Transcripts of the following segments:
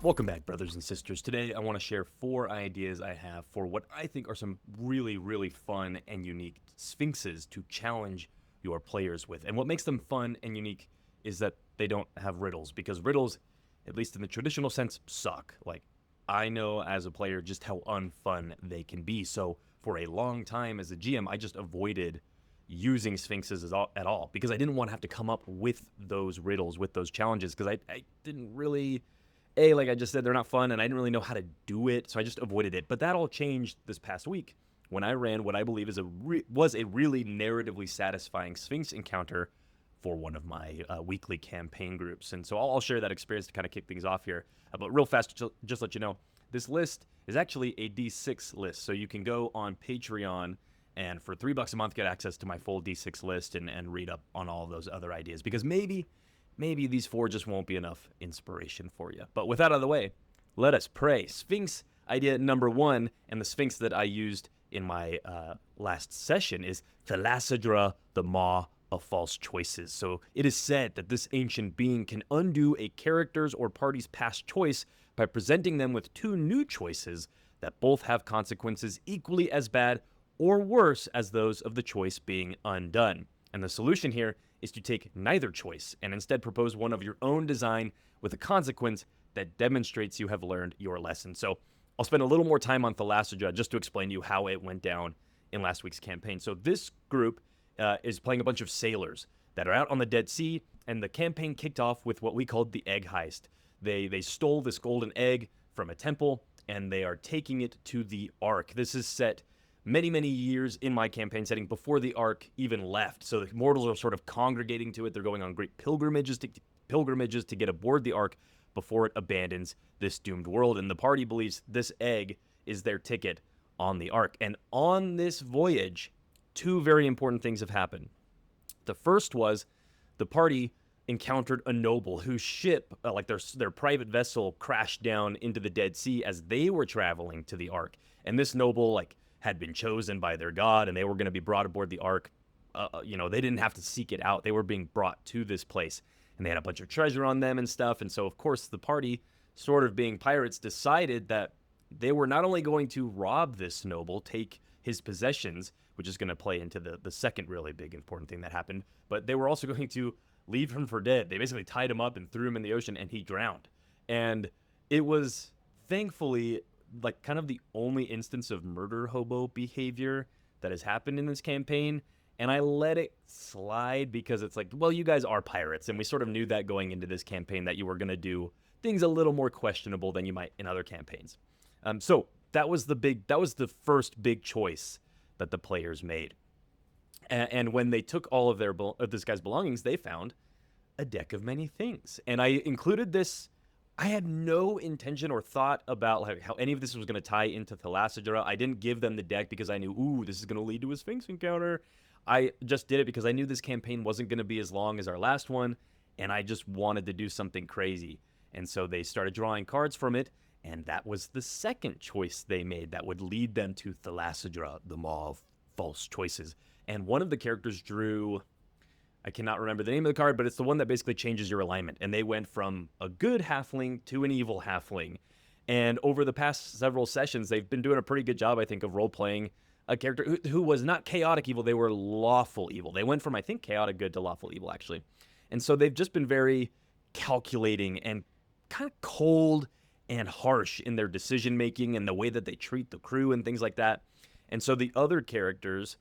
Welcome back, brothers and sisters. Today, I want to share 4 ideas I have for what I think are some really, really fun and unique sphinxes to challenge your players with. And what makes them fun and unique is that they don't have riddles, because riddles, at least in the traditional sense, suck. Like, I know as a player just how unfun they can be. So, for a long time as a GM, I just avoided using sphinxes at all because I didn't want to have to come up with those riddles, with those challenges, because I didn't really like I just said, they're not fun, and I didn't really know how to do it, so I just avoided it. But that all changed this past week when I ran what I believe was a really narratively satisfying Sphinx encounter for one of my weekly campaign groups. And so I'll share that experience to kind of kick things off here. But real fast, just let you know, this list is actually a D6 list. So you can go on Patreon and for $3 a month get access to my full D6 list and read up on all those other ideas, because maybe these 4 just won't be enough inspiration for you. But with that out of the way, let us pray. Sphinx idea number 1, and the Sphinx that I used in my last session, is Thalassadra, the Maw of False Choices. So it is said that this ancient being can undo a character's or party's past choice by presenting them with 2 new choices that both have consequences equally as bad or worse as those of the choice being undone. And the solution here is to take neither choice and instead propose one of your own design with a consequence that demonstrates you have learned your lesson. So I'll spend a little more time on Thalassadra just to explain to you how it went down in last week's campaign. So this group is playing a bunch of sailors that are out on the Dead Sea, and the campaign kicked off with what we called the egg heist. They stole this golden egg from a temple, and they are taking it to the Ark. This is set many years in my campaign setting before the Ark even left. So the mortals are sort of congregating to it. They're going on great pilgrimages to get aboard the Ark before it abandons this doomed world. And the party believes this egg is their ticket on the Ark. And on this voyage, 2 very important things have happened. The first was the party encountered a noble whose ship, like their private vessel, crashed down into the Dead Sea as they were traveling to the Ark. And this noble, had been chosen by their god, and they were going to be brought aboard the Ark. They didn't have to seek it out. They were being brought to this place, and they had a bunch of treasure on them and stuff. And so, of course, the party, sort of being pirates, decided that they were not only going to rob this noble, take his possessions, which is going to play into the second really big important thing that happened, but they were also going to leave him for dead. They basically tied him up and threw him in the ocean, and he drowned. And it was, thankfully, kind of the only instance of murder hobo behavior that has happened in this campaign. And I let it slide because it's like, well, you guys are pirates, and we sort of knew that going into this campaign, that you were going to do things a little more questionable than you might in other campaigns. So that was the first big choice that the players made. And when they took all of this guy's belongings, they found a deck of many things. And I included this. I had no intention or thought about how any of this was going to tie into Thalassadra. I didn't give them the deck because I knew, this is going to lead to a Sphinx encounter. I just did it because I knew this campaign wasn't going to be as long as our last one, and I just wanted to do something crazy. And so they started drawing cards from it, and that was the second choice they made that would lead them to Thalassadra, the Maw of False Choices. And one of the characters drew, I cannot remember the name of the card, but it's the one that basically changes your alignment. And they went from a good halfling to an evil halfling. And over the past several sessions, they've been doing a pretty good job, I think, of role-playing a character who was not chaotic evil. They were lawful evil. They went from, I think, chaotic good to lawful evil, actually. And so they've just been very calculating and kind of cold and harsh in their decision-making and the way that they treat the crew and things like that. And so the other characters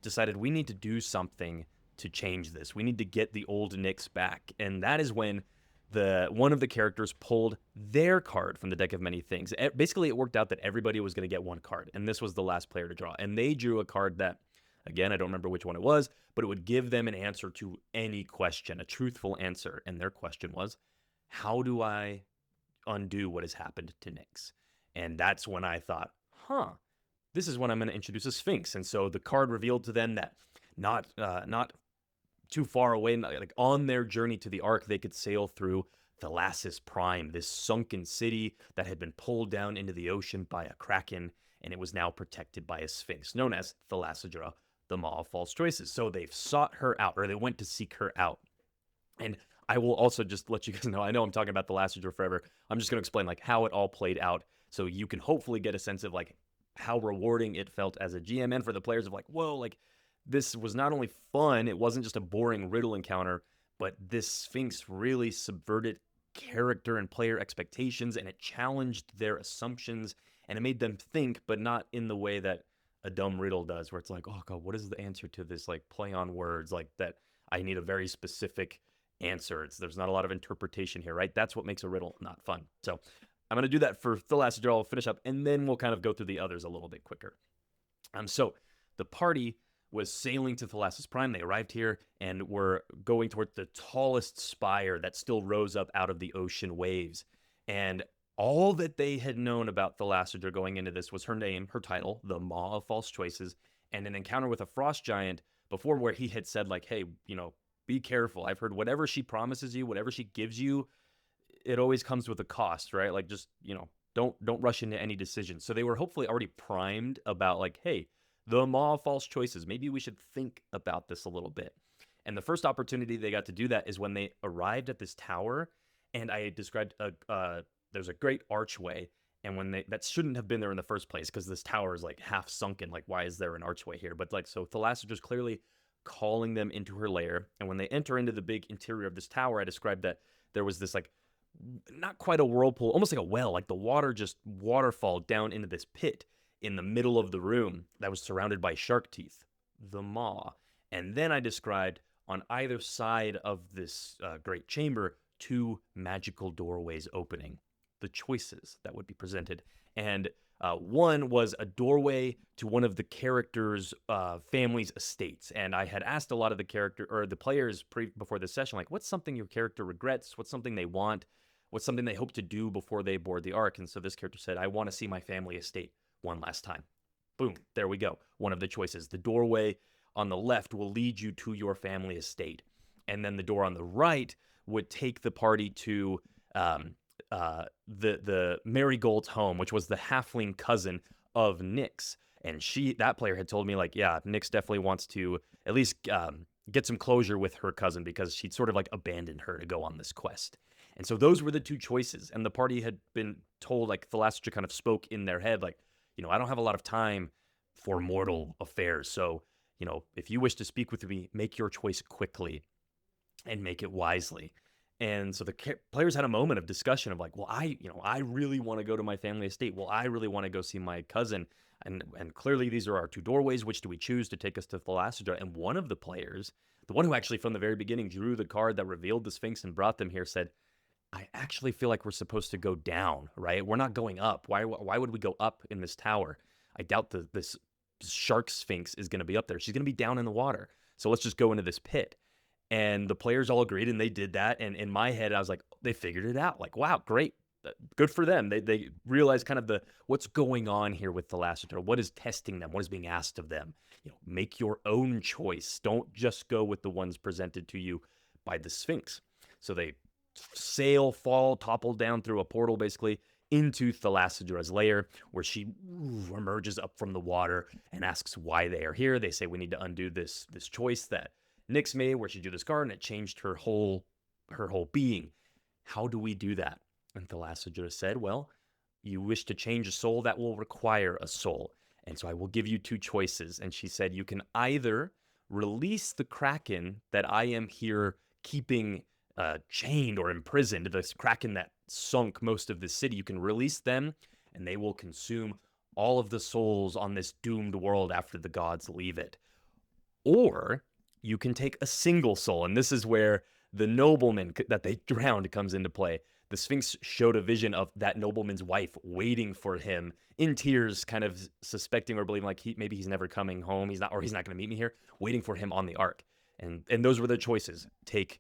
decided, we need to do something to change this. We need to get the old Nyx back. And that is when one of the characters pulled their card from the deck of many things. Basically, it worked out that everybody was going to get one card, and this was the last player to draw. And they drew a card that, again, I don't remember which one it was, but it would give them an answer to any question, a truthful answer. And their question was, how do I undo what has happened to Nyx? And that's when I thought, this is when I'm going to introduce a Sphinx. And so the card revealed to them that not too far away, like on their journey to the Ark, they could sail through Thalassus Prime, this sunken city that had been pulled down into the ocean by a kraken, and it was now protected by a Sphinx known as Thalassadra, the Maw of False Choices. So they've sought her out, or they went to seek her out. And I will also just let you guys know, I know I'm talking about The Last Resort forever. I'm just going to explain like how it all played out so you can hopefully get a sense of like how rewarding it felt as a GM and for the players of like, whoa, like this was not only fun, it wasn't just a boring riddle encounter, but this Sphinx really subverted character and player expectations and it challenged their assumptions and it made them think, but not in the way that a dumb riddle does, where it's like, oh God, what is the answer to this like play on words like that? I need a very specific answer. There's not a lot of interpretation here, right? That's what makes a riddle not fun. So I'm going to do that for the last draw. I'll finish up, and then we'll kind of go through the others a little bit quicker. So the party was sailing to Thalassus Prime. They arrived here and were going toward the tallest spire that still rose up out of the ocean waves. And all that they had known about Thalassadra going into this was her name, her title, the Maw of False Choices, and an encounter with a frost giant before where he had said, like, hey, be careful. I've heard whatever she promises you, whatever she gives you, it always comes with a cost, right? Like, just, don't rush into any decisions. So they were hopefully already primed about like, hey, the Maw of False Choices. Maybe we should think about this a little bit. And the first opportunity they got to do that is when they arrived at this tower, and I described there's a great archway, and when that shouldn't have been there in the first place because this tower is like half sunken. Like, why is there an archway here? But like, so Thalassadra's clearly calling them into her lair, and when they enter into the big interior of this tower, I described that there was this like not quite a whirlpool, almost like a well, like the water just waterfall down into this pit in the middle of the room that was surrounded by shark teeth, the maw. And then I described on either side of this great chamber 2 magical doorways opening, the choices that would be presented. And one was a doorway to one of the characters' family's estates. And I had asked a lot of the players before this session, like, what's something your character regrets? What's something they want? What's something they hope to do before they board the Ark? And so this character said, I want to see my family estate one last time. Boom, there we go. One of the choices. The doorway on the left will lead you to your family estate. And then the door on the right would take the party to the Marigold's home, which was the halfling cousin of Nyx. And that player had told me, like, yeah, Nyx definitely wants to at least get some closure with her cousin because she'd sort of like abandoned her to go on this quest. And so those were the 2 choices. And the party had been told, like, Thalassadra kind of spoke in their head, like, I don't have a lot of time for mortal affairs. So, if you wish to speak with me, make your choice quickly and make it wisely. And so the players had a moment of discussion of like, well, I really want to go to my family estate. Well, I really want to go see my cousin. And clearly these are our 2 doorways. Which do we choose to take us to Thalassadra? And one of the players, the one who actually from the very beginning drew the card that revealed the Sphinx and brought them here, said, I actually feel like we're supposed to go down, right? We're not going up. Why would we go up in this tower? I doubt this shark Sphinx is going to be up there. She's going to be down in the water. So let's just go into this pit. And the players all agreed, and they did that. And in my head, I was like, they figured it out. Like, wow, great. Good for them. They realized kind of what's going on here with Thalassadra. What is testing them? What is being asked of them? Make your own choice. Don't just go with the ones presented to you by the Sphinx. So they fall, topple down through a portal, basically, into Thalassadra's lair, where she emerges up from the water and asks why they are here. They say, we need to undo this choice that Nyx made, where she drew this card, and it changed her whole being. How do we do that? And Thalassadra said, well, you wish to change a soul, that will require a soul. And so I will give you 2 choices. And she said, you can either release the Kraken that I am here keeping chained or imprisoned, this Kraken that sunk most of the city. You can release them, and they will consume all of the souls on this doomed world after the gods leave it. Or you can take a single soul, and this is where the nobleman that they drowned comes into play. The Sphinx showed a vision of that nobleman's wife waiting for him in tears, kind of suspecting or believing like maybe he's never coming home. He's not going to meet me here, waiting for him on the Ark. And those were the choices. Take,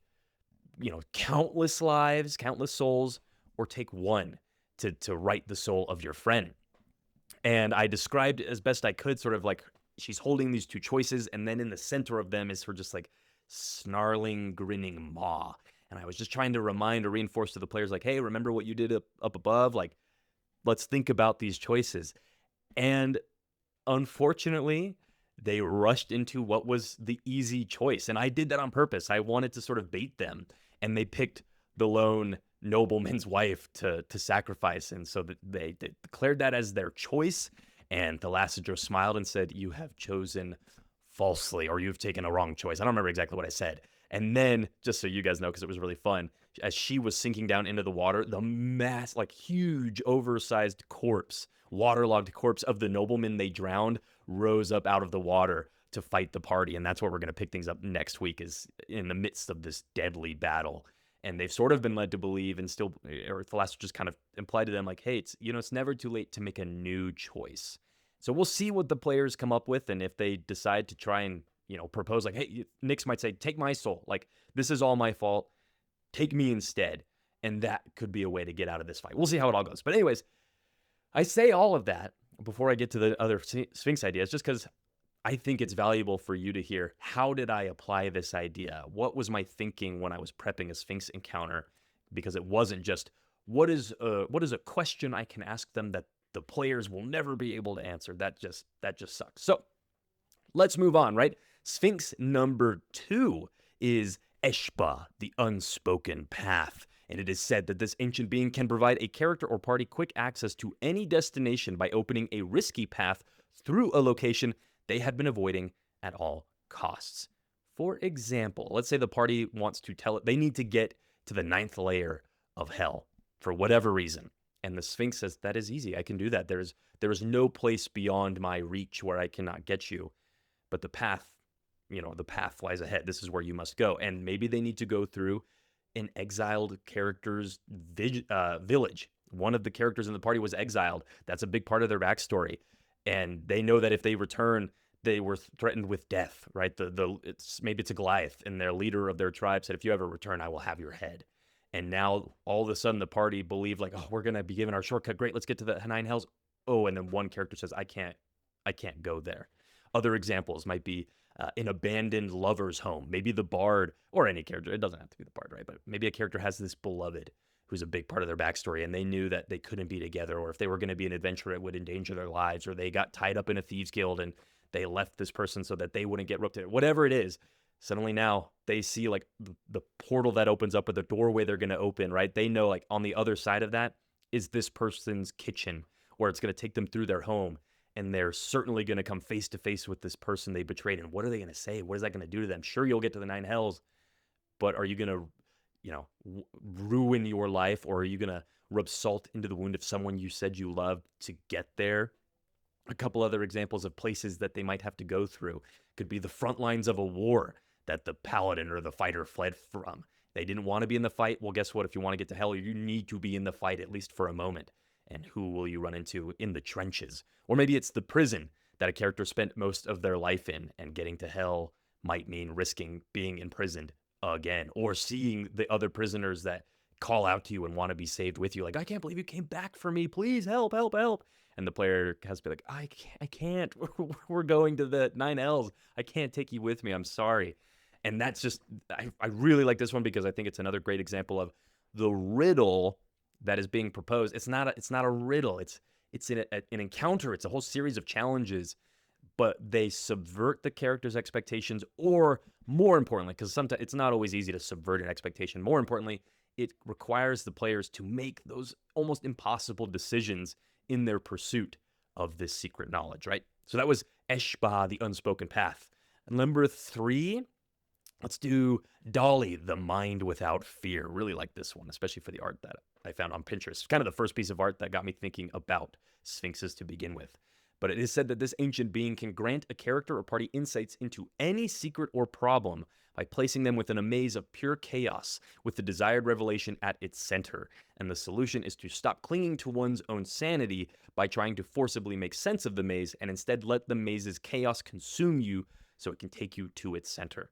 countless lives, countless souls, or take one to right the soul of your friend. And I described as best I could sort of like she's holding these 2 choices, and then in the center of them is her just like snarling, grinning maw. And I was just trying to remind or reinforce to the players, like, hey, remember what you did up above? Like, let's think about these choices. And unfortunately, they rushed into what was the easy choice. And I did that on purpose. I wanted to sort of bait them. and they picked the lone nobleman's wife to sacrifice, and so that they declared that as their choice. And Thalassinger smiled and said, "You have chosen falsely, or you've taken a wrong choice." I don't remember exactly what I said. And then, just so you guys know, because it was really fun, as she was sinking down into the water, the like huge, oversized corpse, waterlogged corpse of the nobleman they drowned, rose up out of the water to fight the party. And that's where we're going to pick things up next week, is in the midst of this deadly battle. And they've sort of been led to believe, and still, or Thalasser just kind of implied to them, like, hey, it's never too late to make a new choice. So we'll see what the players come up with, and if they decide to try and, propose, like, hey, Nyx might say, take my soul. Like, this is all my fault. Take me instead. And that could be a way to get out of this fight. We'll see how it all goes. But anyways, I say all of that before I get to the other Sphinx ideas, just because I think it's valuable for you to hear, how did I apply this idea? What was my thinking when I was prepping a Sphinx encounter? Because it wasn't just, what is a question I can ask them that the players will never be able to answer? That just sucks. So let's move on, right? Sphinx number 2 is Eshba, the unspoken path. And it is said that this ancient being can provide a character or party quick access to any destination by opening a risky path through a location they had been avoiding at all costs. For example, let's say the party wants to they need to get to the 9th layer of hell for whatever reason. And the Sphinx says, that is easy. I can do that. There is no place beyond my reach where I cannot get you. But the path, the path lies ahead. This is where you must go. And maybe they need to go through an exiled character's village. One of the characters in the party was exiled. That's a big part of their backstory. And they know that if they return, they were threatened with death, right? Maybe it's a Goliath, and their leader of their tribe said, if you ever return, I will have your head. And now all of a sudden the party believed, like, oh, we're going to be given our shortcut. Great, let's get to the 9 hells. Oh, and then one character says, I can't go there. Other examples might be an abandoned lover's home. Maybe the bard, or any character, it doesn't have to be the bard, right? But maybe a character has this beloved who's a big part of their backstory, and they knew that they couldn't be together, or if they were going to be an adventurer, it would endanger their lives, or they got tied up in a thieves guild and they left this person so that they wouldn't get roped in. Whatever it is, suddenly now they see like the portal that opens up, or the doorway they're going to open, right? They know, like, on the other side of that is this person's kitchen, where it's going to take them through their home, and they're certainly going to come face to face with this person they betrayed. And what are they going to say? What is that going to do to them? Sure, you'll get to the 9 hells, but are you going to ruin your life, or are you going to rub salt into the wound of someone you said you loved to get there? A couple other examples of places that they might have to go through could be the front lines of a war that the paladin or the fighter fled from. They didn't want to be in the fight. Well, guess what? If you want to get to hell, you need to be in the fight, at least for a moment. And who will you run into in the trenches? Or maybe it's the prison that a character spent most of their life in, and getting to hell might mean risking being imprisoned again, or seeing the other prisoners that call out to you and want to be saved with you. Like, I can't believe you came back for me. Please help, help, help. And the player has to be like, I can't. We're going to the 9 hells. I can't take you with me. I'm sorry. And that's just, I really like this one, because I think it's another great example of the riddle that is being proposed. It's not a riddle. It's an encounter. It's a whole series of challenges, but they subvert the character's expectations, or more importantly, because sometimes it's not always easy to subvert an expectation. More importantly, it requires the players to make those almost impossible decisions in their pursuit of this secret knowledge, right? So that was Eshba, the unspoken path. And number 3, let's do Dolly, the mind without fear. Really like this one, especially for the art that I found on Pinterest. Kind of the first piece of art that got me thinking about Sphinxes to begin with. But it is said that this ancient being can grant a character or party insights into any secret or problem by placing them within a maze of pure chaos, with the desired revelation at its center. And the solution is to stop clinging to one's own sanity by trying to forcibly make sense of the maze, and instead let the maze's chaos consume you so it can take you to its center.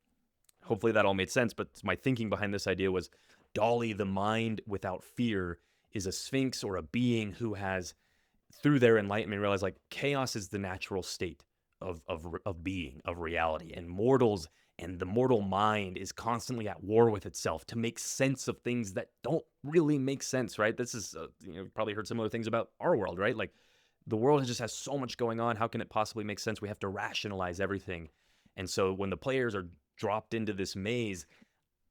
Hopefully that all made sense, but my thinking behind this idea was Dolly, the mind without fear, is a sphinx or a being who has, through their enlightenment, realized, like, chaos is the natural state of being, of reality, and mortals and the mortal mind is constantly at war with itself to make sense of things that don't really make sense, right? This is, you've probably heard similar things about our world, right? Like, the world just has so much going on. How can it possibly make sense? We have to rationalize everything. And so when the players are dropped into this maze,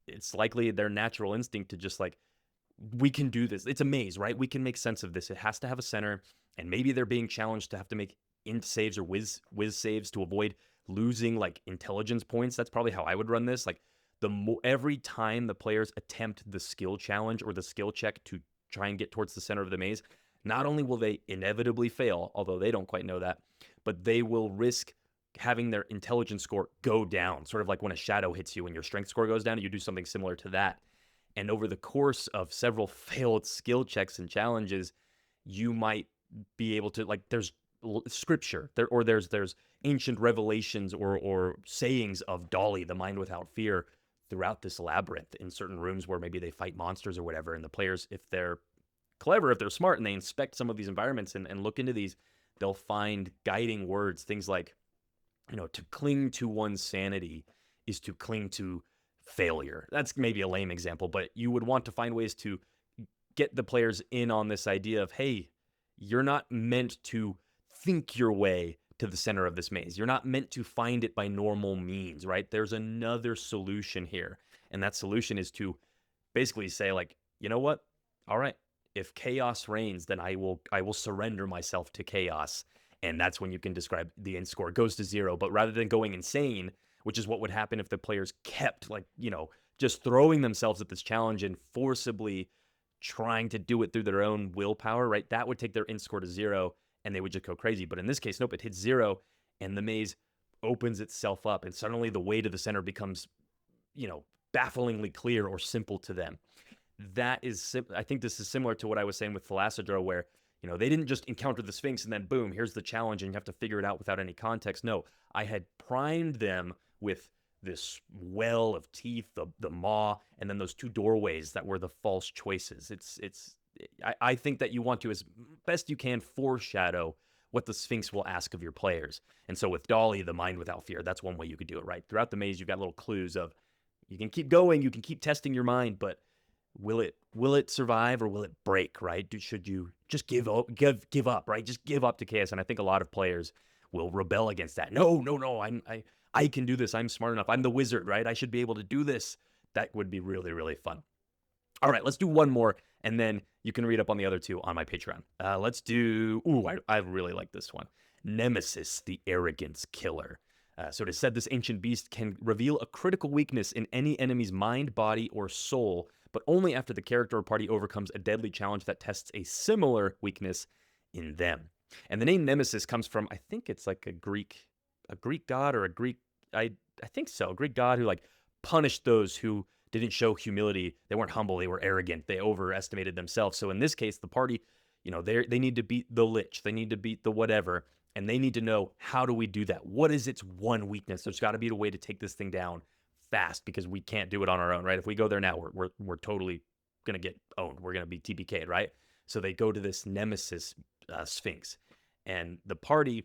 it's likely their natural instinct to just like, we can do this. It's a maze, right? We can make sense of this. It has to have a center, and maybe they're being challenged to have to make int saves or whiz saves to avoid losing like intelligence points. That's probably how I would run this. Like every time the players attempt the skill challenge or the skill check to try and get towards the center of the maze, not only will they inevitably fail, although they don't quite know that, but they will risk having their intelligence score go down, sort of like when a shadow hits you and your strength score goes down, you do something similar to that. And over the course of several failed skill checks and challenges, you might be able to, like, there's scripture there, or there's ancient revelations or sayings of Dolly, the mind without fear, throughout this labyrinth in certain rooms where maybe they fight monsters or whatever. And the players, if they're clever, if they're smart, and they inspect some of these environments and look into these, they'll find guiding words, things like, to cling to one's sanity is to cling to failure. That's maybe a lame example, but you would want to find ways to get the players in on this idea of, hey, you're not meant to think your way to the center of this maze. You're not meant to find it by normal means, right? There's another solution here. And that solution is to basically say, like, you know what? All right, if chaos reigns, then I will surrender myself to chaos. And that's when you can describe the end score. It goes to 0. But rather than going insane, which is what would happen if the players kept, like, just throwing themselves at this challenge and forcibly trying to do it through their own willpower, right? That would take their end score to 0, and they would just go crazy. But in this case, nope, it hits 0, and the maze opens itself up, and suddenly the way to the center becomes, bafflingly clear or simple to them. That is, I think this is similar to what I was saying with Thalassodro, where, they didn't just encounter the Sphinx and then boom, here's the challenge and you have to figure it out without any context. No, I had primed them with this well of teeth, the maw, and then those 2 doorways that were the false choices. I think that you want to, as best you can, foreshadow what the Sphinx will ask of your players. And so with Dolly, the mind without fear, that's one way you could do it, right? Throughout the maze, you've got little clues of, you can keep going, you can keep testing your mind, but will it survive or will it break, right? Should you just give up, right? Just give up to chaos. And I think a lot of players will rebel against that. No, I can do this. I'm smart enough. I'm the wizard, right? I should be able to do this. That would be really, really fun. All right, let's do one more, and then you can read up on the other 2 on my Patreon. Let's do, I really like this one. Nemesis, the Arrogance Killer. So it is said this ancient beast can reveal a critical weakness in any enemy's mind, body, or soul, but only after the character or party overcomes a deadly challenge that tests a similar weakness in them. And the name Nemesis comes from, I think it's like a Greek god, or I think so, a Greek god who like punished those who didn't show humility. They weren't humble, they were arrogant, they overestimated themselves. So in this case, the party, they need to beat the lich, they need to beat the whatever, and they need to know, how do we do that? What is its one weakness? There's got to be a way to take this thing down fast, because we can't do it on our own, right? If we go there now, we're totally gonna get owned. We're gonna be TPK'd, right? So they go to this Nemesis Sphinx, and the party,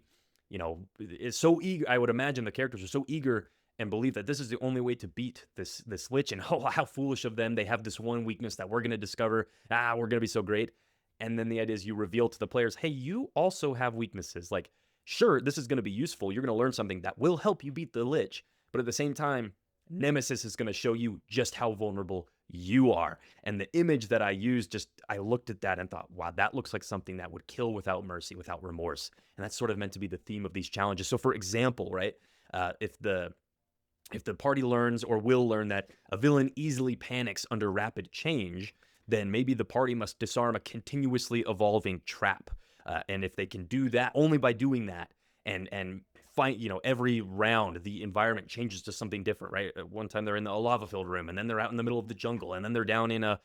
is so eager. I would imagine the characters are so eager and believe that this is the only way to beat this lich. And how foolish of them! They have this one weakness that we're gonna discover. We're gonna be so great. And then the idea is you reveal to the players, hey, you also have weaknesses. Like, sure, this is gonna be useful. You're gonna learn something that will help you beat the lich, but at the same time, Nemesis is going to show you just how vulnerable you are. And the image that I used, I looked at that and thought, wow, that looks like something that would kill without mercy, without remorse. And that's sort of meant to be the theme of these challenges. So for example, right, if the party learns or will learn that a villain easily panics under rapid change, then maybe the party must disarm a continuously evolving trap. And if they can do that, only by doing that, and find, every round the environment changes to something different, right? At one time they're in a lava-filled room, and then they're out in the middle of the jungle, and then they're down in a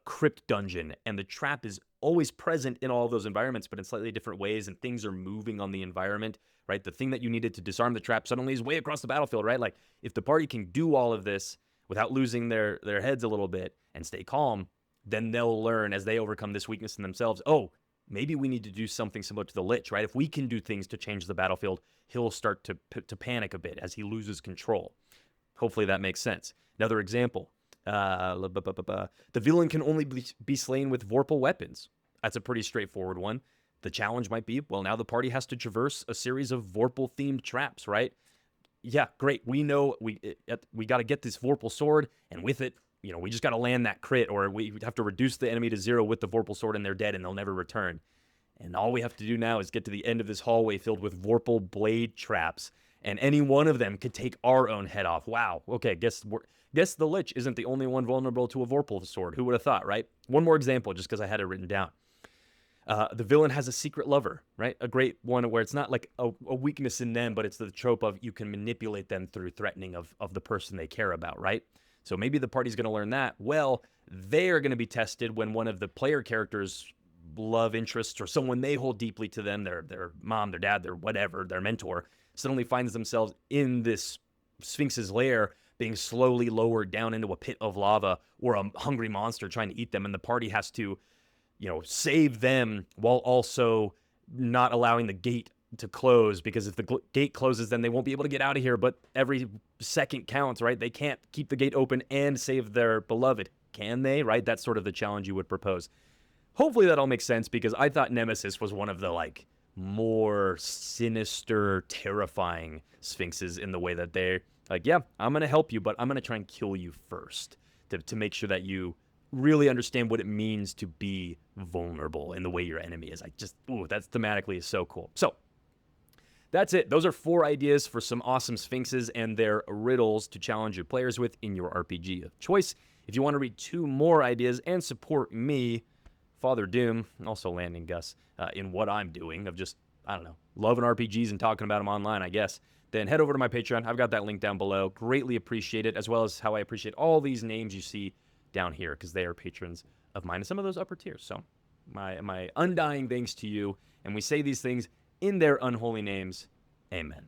crypt dungeon, and the trap is always present in all of those environments, but in slightly different ways, and things are moving on the environment, right? The thing that you needed to disarm the trap suddenly is way across the battlefield, right? Like, if the party can do all of this without losing their heads a little bit and stay calm, then they'll learn as they overcome this weakness in themselves, oh, maybe we need to do something similar to the lich, right? If we can do things to change the battlefield, he'll start to panic a bit as he loses control. Hopefully that makes sense. Another example, the villain can only be slain with vorpal weapons. That's a pretty straightforward one. The challenge might be, well, now the party has to traverse a series of vorpal-themed traps, right? yeah, great. We know we got to get this Vorpal sword, and with it, we just got to land that crit, or we have to reduce the enemy to 0 with the Vorpal sword, and they're dead, and they'll never return. And all we have to do now is get to the end of this hallway filled with Vorpal blade traps, and any one of them could take our own head off. Wow. Okay, guess the Lich isn't the only one vulnerable to a Vorpal sword. Who would have thought, right? One more example, just because I had it written down. The villain has a secret lover, right? A great one where it's not like a weakness in them, but it's the trope of you can manipulate them through threatening of the person they care about, right? So maybe the party's going to learn that. Well, they are going to be tested when one of the player characters' love interests or someone they hold deeply to them, their mom, their dad, their whatever, their mentor, suddenly finds themselves in this Sphinx's lair being slowly lowered down into a pit of lava or a hungry monster trying to eat them. And the party has to save them while also not allowing the gate to close, because if the gate closes, then they won't be able to get out of here. But every second counts, right? They can't keep the gate open and save their beloved. Can they, right? That's sort of the challenge you would propose. Hopefully that all makes sense, because I thought Nemesis was one of the more sinister, terrifying Sphinxes in the way that they're like, yeah, I'm going to help you, but I'm going to try and kill you first to make sure that you really understand what it means to be vulnerable in the way your enemy is. That's thematically is so cool. So that's it. Those are 4 ideas for some awesome Sphinxes and their riddles to challenge your players with in your RPG of choice. If you want to read 2 more ideas and support me, Father Doom, also Landing Gus, in what I'm doing of just, loving RPGs and talking about them online, I guess, then head over to my Patreon. I've got that link down below. Greatly appreciate it, as well as how I appreciate all these names you see down here, because they are patrons of mine and some of those upper tiers. So my undying thanks to you, and we say these things in their unholy names. Amen.